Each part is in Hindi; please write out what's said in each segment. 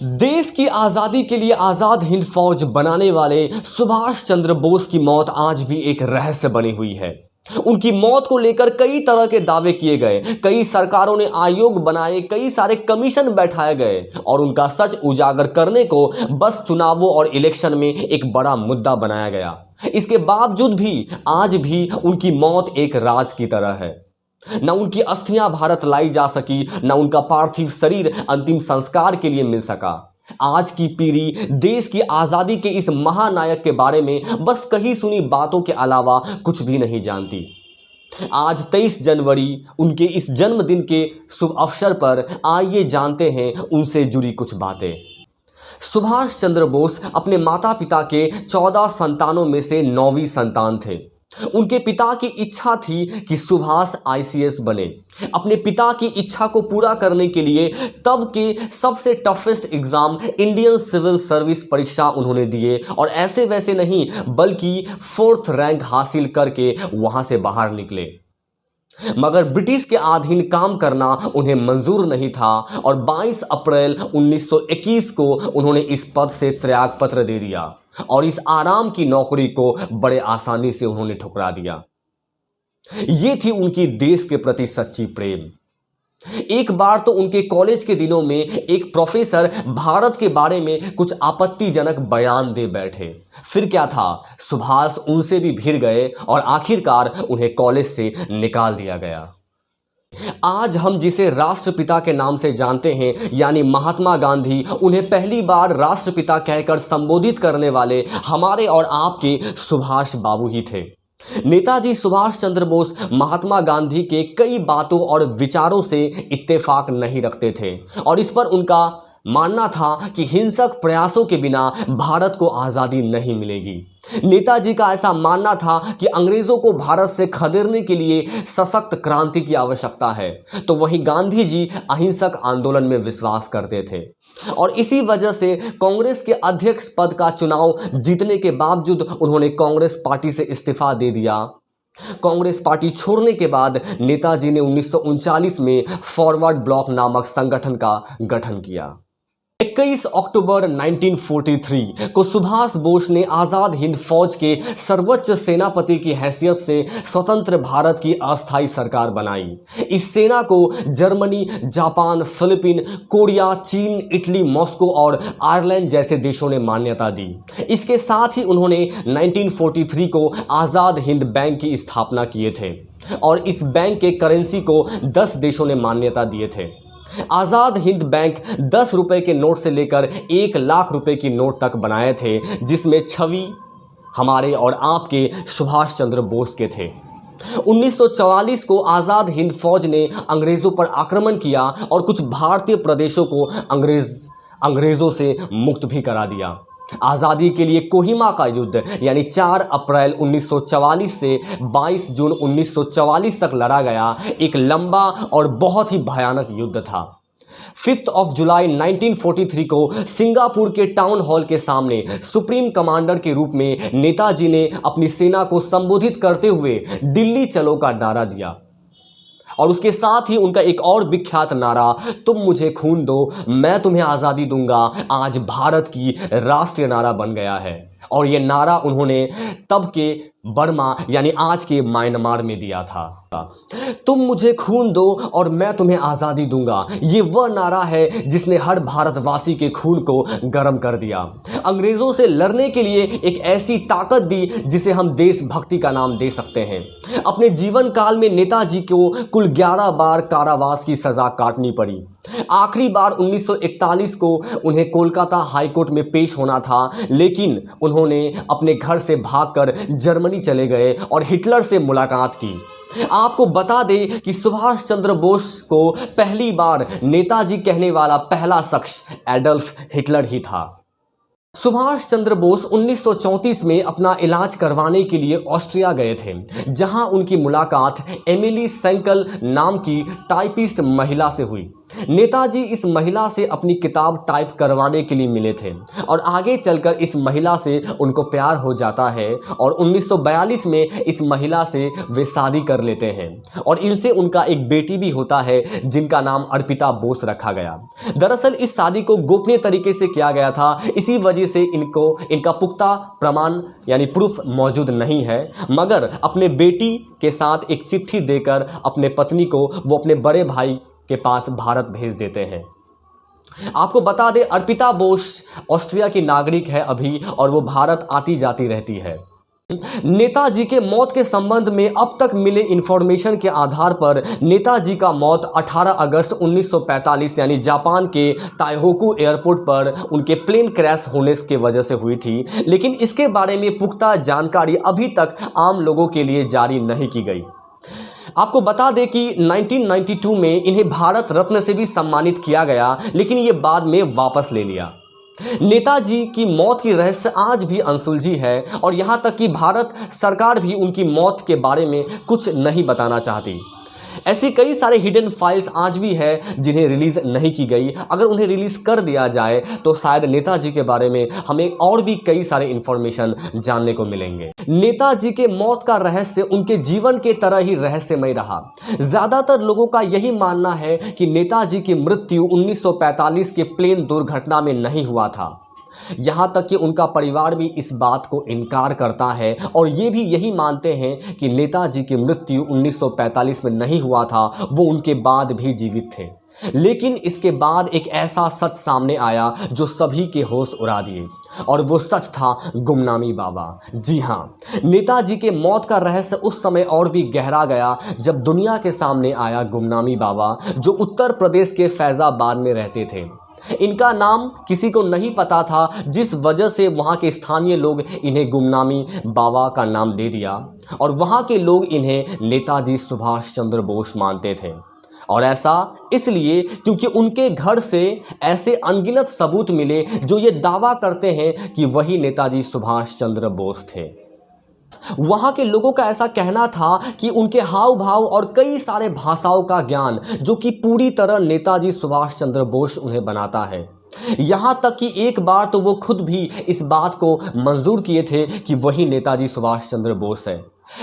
देश की आज़ादी के लिए आज़ाद हिंद फौज बनाने वाले सुभाष चंद्र बोस की मौत आज भी एक रहस्य बनी हुई है। उनकी मौत को लेकर कई तरह के दावे किए गए, कई सरकारों ने आयोग बनाए, कई सारे कमीशन बैठाए गए और उनका सच उजागर करने को बस चुनावों और इलेक्शन में एक बड़ा मुद्दा बनाया गया। इसके बावजूद भी आज भी उनकी मौत एक राज की तरह है। न उनकी अस्थियां भारत लाई जा सकी, न उनका पार्थिव शरीर अंतिम संस्कार के लिए मिल सका। आज की पीढ़ी देश की आज़ादी के इस महानायक के बारे में बस कही सुनी बातों के अलावा कुछ भी नहीं जानती। आज 23 जनवरी उनके इस जन्मदिन के शुभ अवसर पर आइए जानते हैं उनसे जुड़ी कुछ बातें। सुभाष चंद्र बोस अपने माता पिता के 14 संतानों में से 9वीं संतान थे। उनके पिता की इच्छा थी कि सुभाष आईसीएस बने। अपने पिता की इच्छा को पूरा करने के लिए तब के सबसे toughest exam Indian civil service परीक्षा उन्होंने दिए और ऐसे वैसे नहीं बल्कि 4th रैंक हासिल करके वहां से बाहर निकले। मगर ब्रिटिश के अधीन काम करना उन्हें मंजूर नहीं था और 22 अप्रैल 1921 को उन्होंने इस पद से त्यागपत्र दे दिया और इस आराम की नौकरी को बड़े आसानी से उन्होंने ठुकरा दिया। ये थी उनकी देश के प्रति सच्ची प्रेम। एक बार तो उनके कॉलेज के दिनों में एक प्रोफेसर भारत के बारे में कुछ आपत्तिजनक बयान दे बैठे। फिर क्या था, सुभाष उनसे भी भिड़ गए और आखिरकार उन्हें कॉलेज से निकाल दिया गया। आज हम जिसे राष्ट्रपिता के नाम से जानते हैं यानी महात्मा गांधी, उन्हें पहली बार राष्ट्रपिता कहकर संबोधित करने वाले हमारे और आपके सुभाष बाबू ही थे। नेताजी सुभाष चंद्र बोस महात्मा गांधी के कई बातों और विचारों से इत्तेफाक नहीं रखते थे और इस पर उनका मानना था कि हिंसक प्रयासों के बिना भारत को आज़ादी नहीं मिलेगी। नेताजी का ऐसा मानना था कि अंग्रेज़ों को भारत से खदेड़ने के लिए सशक्त क्रांति की आवश्यकता है, तो वहीं गांधी जी अहिंसक आंदोलन में विश्वास करते थे और इसी वजह से कांग्रेस के अध्यक्ष पद का चुनाव जीतने के बावजूद उन्होंने कांग्रेस पार्टी से इस्तीफा दे दिया। कांग्रेस पार्टी छोड़ने के बाद नेताजी ने 1939 में फॉरवर्ड ब्लॉक नामक संगठन का गठन किया। 21 अक्टूबर 1943 को सुभाष बोस ने आज़ाद हिंद फौज के सर्वोच्च सेनापति की हैसियत से स्वतंत्र भारत की अस्थायी सरकार बनाई। इस सेना को जर्मनी, जापान, फिलीपीन, कोरिया, चीन, इटली, मॉस्को और आयरलैंड जैसे देशों ने मान्यता दी। इसके साथ ही उन्होंने 1943 को आज़ाद हिंद बैंक की स्थापना किए थे और इस बैंक के करेंसी को 10 देशों ने मान्यता दिए थे। आज़ाद हिंद बैंक 10 रुपए के नोट से लेकर 1 लाख रुपए की नोट तक बनाए थे, जिसमें छवि हमारे और आपके सुभाष चंद्र बोस के थे। 1944 को आज़ाद हिंद फौज ने अंग्रेज़ों पर आक्रमण किया और कुछ भारतीय प्रदेशों को अंग्रेज़ों से मुक्त भी करा दिया। आज़ादी के लिए कोहिमा का युद्ध यानी 4 अप्रैल 1944 से 22 जून 1944 तक लड़ा गया एक लंबा और बहुत ही भयानक युद्ध था। 5 जुलाई 1943 को सिंगापुर के टाउन हॉल के सामने सुप्रीम कमांडर के रूप में नेताजी ने अपनी सेना को संबोधित करते हुए दिल्ली चलो का नारा दिया और उसके साथ ही उनका एक और विख्यात नारा, तुम मुझे खून दो मैं तुम्हें आज़ादी दूंगा, आज भारत की राष्ट्रीय नारा बन गया है। और ये नारा उन्होंने तब के बर्मा यानी आज के म्यांमार में दिया था। तुम मुझे खून दो और मैं तुम्हें आज़ादी दूंगा, ये वह नारा है जिसने हर भारतवासी के खून को गर्म कर दिया, अंग्रेज़ों से लड़ने के लिए एक ऐसी ताकत दी जिसे हम देशभक्ति का नाम दे सकते हैं। अपने जीवन काल में नेताजी को कुल 11 बार कारावास की सज़ा काटनी पड़ी। आखिरी बार 1941 को उन्हें कोलकाता हाईकोर्ट में पेश होना था, लेकिन उन्होंने अपने घर से भागकर जर्मनी चले गए और हिटलर से मुलाकात की। आपको बता दें कि सुभाष चंद्र बोस को पहली बार नेताजी कहने वाला पहला शख्स एडल्फ हिटलर ही था। सुभाष चंद्र बोस 1934 में अपना इलाज करवाने के लिए ऑस्ट्रिया गए थे, जहां उनकी मुलाकात एमिली सेंकल नाम की टाइपिस्ट महिला से हुई। नेताजी इस महिला से अपनी किताब टाइप करवाने के लिए मिले थे और आगे चलकर इस महिला से उनको प्यार हो जाता है और 1942 में इस महिला से वे शादी कर लेते हैं और इनसे उनका एक बेटी भी होता है जिनका नाम अर्पिता बोस रखा गया। दरअसल इस शादी को गोपनीय तरीके से किया गया था, इसी वजह से इनका पुख्ता प्रमाण यानी प्रूफ मौजूद नहीं है, मगर अपने बेटी के साथ एक चिट्ठी देकर अपने पत्नी को वो अपने बड़े भाई के पास भारत भेज देते हैं। आपको बता दें अर्पिता बोस ऑस्ट्रिया की नागरिक है अभी और वो भारत आती जाती रहती है। नेताजी के मौत के संबंध में अब तक मिले इंफॉर्मेशन के आधार पर नेताजी का मौत 18 अगस्त 1945 यानी जापान के ताइहोकू एयरपोर्ट पर उनके प्लेन क्रैश होने की वजह से हुई थी, लेकिन इसके बारे में पुख्ता जानकारी अभी तक आम लोगों के लिए जारी नहीं की गई। आपको बता दें कि 1992 में इन्हें भारत रत्न से भी सम्मानित किया गया, लेकिन ये बाद में वापस ले लिया। नेताजी की मौत की रहस्य आज भी अनसुलझी है और यहाँ तक कि भारत सरकार भी उनकी मौत के बारे में कुछ नहीं बताना चाहती। ऐसी कई सारे हिडन फाइल्स आज भी है जिन्हें रिलीज़ नहीं की गई। अगर उन्हें रिलीज़ कर दिया जाए तो शायद नेताजी के बारे में हमें और भी कई सारे इंफॉर्मेशन जानने को मिलेंगे। नेताजी के मौत का रहस्य उनके जीवन के तरह ही रहस्यमय रहा। ज़्यादातर लोगों का यही मानना है कि नेताजी की मृत्यु 1945 के प्लेन दुर्घटना में नहीं हुआ था। यहाँ तक कि उनका परिवार भी इस बात को इनकार करता है और ये भी यही मानते हैं कि नेताजी की मृत्यु 1945 में नहीं हुआ था, वो उनके बाद भी जीवित थे। लेकिन इसके बाद एक ऐसा सच सामने आया जो सभी के होश उड़ा दिए और वो सच था गुमनामी बाबा। जी हाँ, नेताजी के मौत का रहस्य उस समय और भी गहरा गया जब दुनिया के सामने आया गुमनामी बाबा, जो उत्तर प्रदेश के फैज़ाबाद में रहते थे। इनका नाम किसी को नहीं पता था, जिस वजह से वहाँ के स्थानीय लोग इन्हें गुमनामी बाबा का नाम दे दिया और वहाँ के लोग इन्हें नेताजी सुभाष चंद्र बोस मानते थे। और ऐसा इसलिए क्योंकि उनके घर से ऐसे अनगिनत सबूत मिले जो ये दावा करते हैं कि वही नेताजी सुभाष चंद्र बोस थे। वहाँ के लोगों का ऐसा कहना था कि उनके हाव भाव और कई सारे भाषाओं का ज्ञान जो कि पूरी तरह नेताजी सुभाष चंद्र बोस उन्हें बनाता है। यहाँ तक कि एक बार तो वो खुद भी इस बात को मंजूर किए थे कि वही नेताजी सुभाष चंद्र बोस है।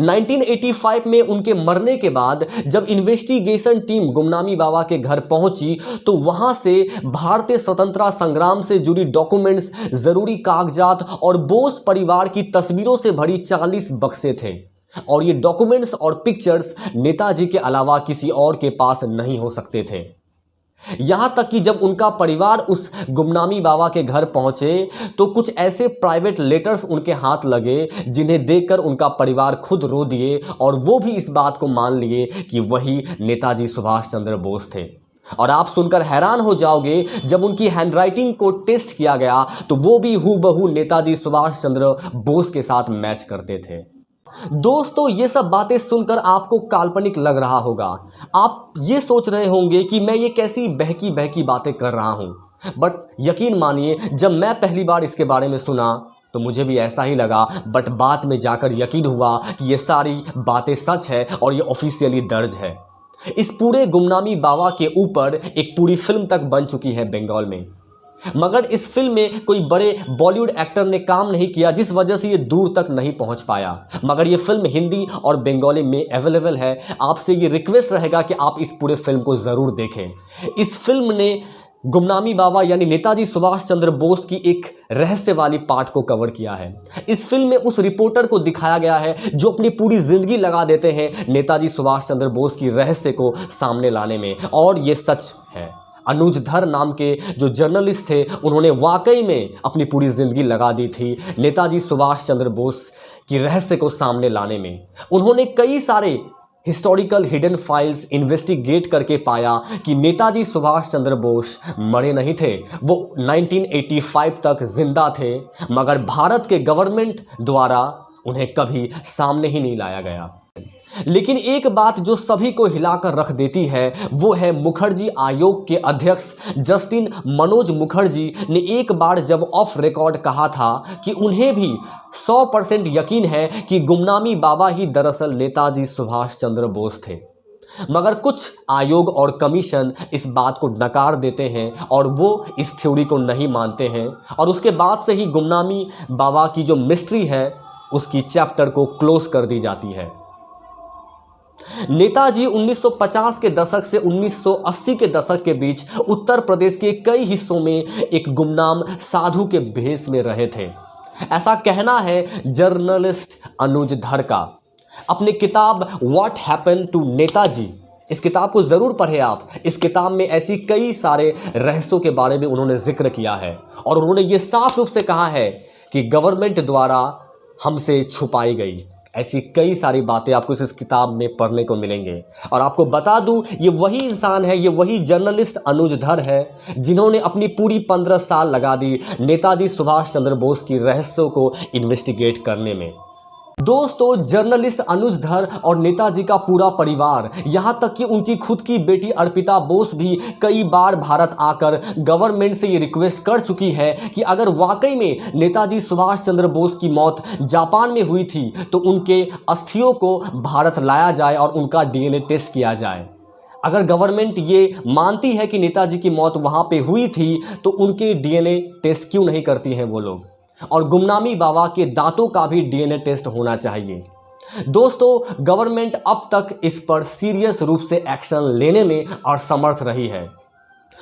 1985 में उनके मरने के बाद जब इन्वेस्टिगेशन टीम गुमनामी बाबा के घर पहुंची तो वहां से भारतीय स्वतंत्रता संग्राम से जुड़ी डॉक्यूमेंट्स, जरूरी कागजात और बोस परिवार की तस्वीरों से भरी 40 बक्से थे और ये डॉक्यूमेंट्स और पिक्चर्स नेताजी के अलावा किसी और के पास नहीं हो सकते थे। यहाँ तक कि जब उनका परिवार उस गुमनामी बाबा के घर पहुंचे तो कुछ ऐसे प्राइवेट लेटर्स उनके हाथ लगे जिन्हें देखकर उनका परिवार खुद रो दिए और वो भी इस बात को मान लिए कि वही नेताजी सुभाष चंद्र बोस थे। और आप सुनकर हैरान हो जाओगे, जब उनकी हैंडराइटिंग को टेस्ट किया गया तो वो भी हूबहू नेताजी सुभाष चंद्र बोस के साथ मैच करते थे। दोस्तों, ये सब बातें सुनकर आपको काल्पनिक लग रहा होगा। आप ये सोच रहे होंगे कि मैं ये कैसी बहकी बहकी बातें कर रहा हूँ, बट यकीन मानिए जब मैं पहली बार इसके बारे में सुना तो मुझे भी ऐसा ही लगा, बट बाद में जाकर यकीन हुआ कि ये सारी बातें सच है और ये ऑफिशियली दर्ज है। इस पूरे गुमनामी बाबा के ऊपर एक पूरी फिल्म तक बन चुकी है बंगाल में, मगर इस फिल्म में कोई बड़े बॉलीवुड एक्टर ने काम नहीं किया, जिस वजह से ये दूर तक नहीं पहुंच पाया। मगर ये फिल्म हिंदी और बंगाली में अवेलेबल है। आपसे ये रिक्वेस्ट रहेगा कि आप इस पूरे फिल्म को ज़रूर देखें। इस फिल्म ने गुमनामी बाबा यानी नेताजी सुभाष चंद्र बोस की एक रहस्य वाली पार्ट को कवर किया है। इस फिल्म में उस रिपोर्टर को दिखाया गया है जो अपनी पूरी ज़िंदगी लगा देते हैं नेताजी सुभाष चंद्र बोस की रहस्य को सामने लाने में, और ये सच है। अनुज धर नाम के जो जर्नलिस्ट थे उन्होंने वाकई में अपनी पूरी ज़िंदगी लगा दी थी नेताजी सुभाष चंद्र बोस की रहस्य को सामने लाने में। उन्होंने कई सारे हिस्टोरिकल हिडन फाइल्स इन्वेस्टिगेट करके पाया कि नेताजी सुभाष चंद्र बोस मरे नहीं थे, वो 1985 तक जिंदा थे, मगर भारत के गवर्नमेंट द्वारा उन्हें कभी सामने ही नहीं लाया गया। लेकिन एक बात जो सभी को हिलाकर रख देती है वो है मुखर्जी आयोग के अध्यक्ष जस्टिन मनोज मुखर्जी ने एक बार जब ऑफ रिकॉर्ड कहा था कि उन्हें भी 100% यकीन है कि गुमनामी बाबा ही दरअसल नेताजी सुभाष चंद्र बोस थे। मगर कुछ आयोग और कमीशन इस बात को नकार देते हैं और वो इस थ्योरी को नहीं मानते हैं, और उसके बाद से ही गुमनामी बाबा की जो मिस्ट्री है उसकी चैप्टर को क्लोज कर दी जाती है। नेताजी 1950 के दशक से 1980 के दशक के बीच उत्तर प्रदेश के कई हिस्सों में एक गुमनाम साधु के भेष में रहे थे, ऐसा कहना है जर्नलिस्ट अनुज धर का। अपनी किताब व्हाट हैपेंड टू नेताजी, इस किताब को ज़रूर पढ़ें आप। इस किताब में ऐसी कई सारे रहस्यों के बारे में उन्होंने जिक्र किया है और उन्होंने ये साफ रूप से कहा है कि गवर्नमेंट द्वारा हमसे छुपाई गई ऐसी कई सारी बातें आपको इस किताब में पढ़ने को मिलेंगे। और आपको बता दूं, ये वही इंसान है, ये वही जर्नलिस्ट अनुज धर है जिन्होंने अपनी पूरी 15 साल लगा दी नेताजी सुभाष चंद्र बोस की रहस्यों को इन्वेस्टिगेट करने में। दोस्तों, जर्नलिस्ट अनुज धर और नेताजी का पूरा परिवार, यहाँ तक कि उनकी खुद की बेटी अर्पिता बोस भी कई बार भारत आकर गवर्नमेंट से ये रिक्वेस्ट कर चुकी है कि अगर वाकई में नेताजी सुभाष चंद्र बोस की मौत जापान में हुई थी तो उनके अस्थियों को भारत लाया जाए और उनका डीएनए टेस्ट किया जाए। अगर गवर्नमेंट ये मानती है कि नेताजी की मौत वहाँ पे हुई थी तो उनके डीएनए टेस्ट क्यों नहीं करती हैं वो लोग, और गुमनामी बाबा के दांतों का भी डीएनए टेस्ट होना चाहिए। दोस्तों, गवर्नमेंट अब तक इस पर सीरियस रूप से एक्शन लेने में असमर्थ रही है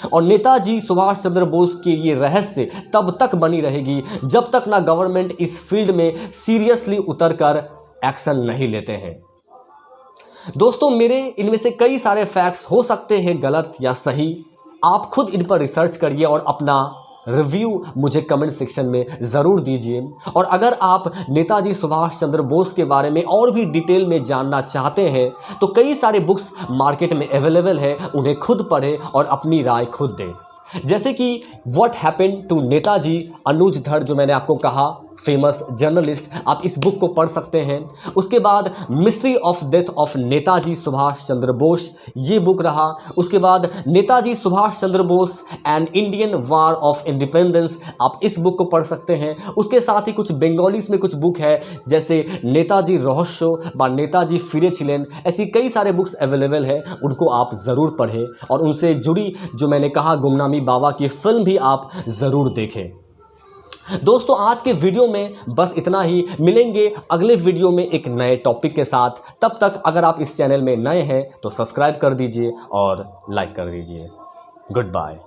और नेताजी सुभाष चंद्र बोस की ये रहस्य तब तक बनी रहेगी जब तक ना गवर्नमेंट इस फील्ड में सीरियसली उतरकर एक्शन नहीं लेते हैं। दोस्तों, मेरे इनमें से कई सारे फैक्ट्स हो सकते हैं गलत या सही, आप खुद इन पर रिसर्च करिए और अपना रिव्यू मुझे कमेंट सेक्शन में ज़रूर दीजिए। और अगर आप नेताजी सुभाष चंद्र बोस के बारे में और भी डिटेल में जानना चाहते हैं तो कई सारे बुक्स मार्केट में अवेलेबल है, उन्हें खुद पढ़ें और अपनी राय खुद दें। जैसे कि व्हाट हैपेंड टू नेताजी, अनुज धर जो मैंने आपको कहा फेमस जर्नलिस्ट, आप इस बुक को पढ़ सकते हैं। उसके बाद mystery of death of Netaji Subhash Chandra Bose, ये बुक रहा। उसके बाद Netaji Subhash Chandra Bose and Indian war of independence, आप इस बुक को पढ़ सकते हैं। उसके साथ ही कुछ बंगालीज में कुछ बुक है जैसे नेताजी रहस्य बा नेताजी फिरे छिलेन, ऐसी कई सारे बुक्स अवेलेबल है, उनको आप ज़रूर पढ़ें और उनसे जुड़ी जो मैंने कहा गुमनामी बाबा की फिल्म भी आप ज़रूर देखें। दोस्तों, आज के वीडियो में बस इतना ही। मिलेंगे अगले वीडियो में एक नए टॉपिक के साथ। तब तक अगर आप इस चैनल में नए हैं तो सब्सक्राइब कर दीजिए और लाइक कर दीजिए। Good bye.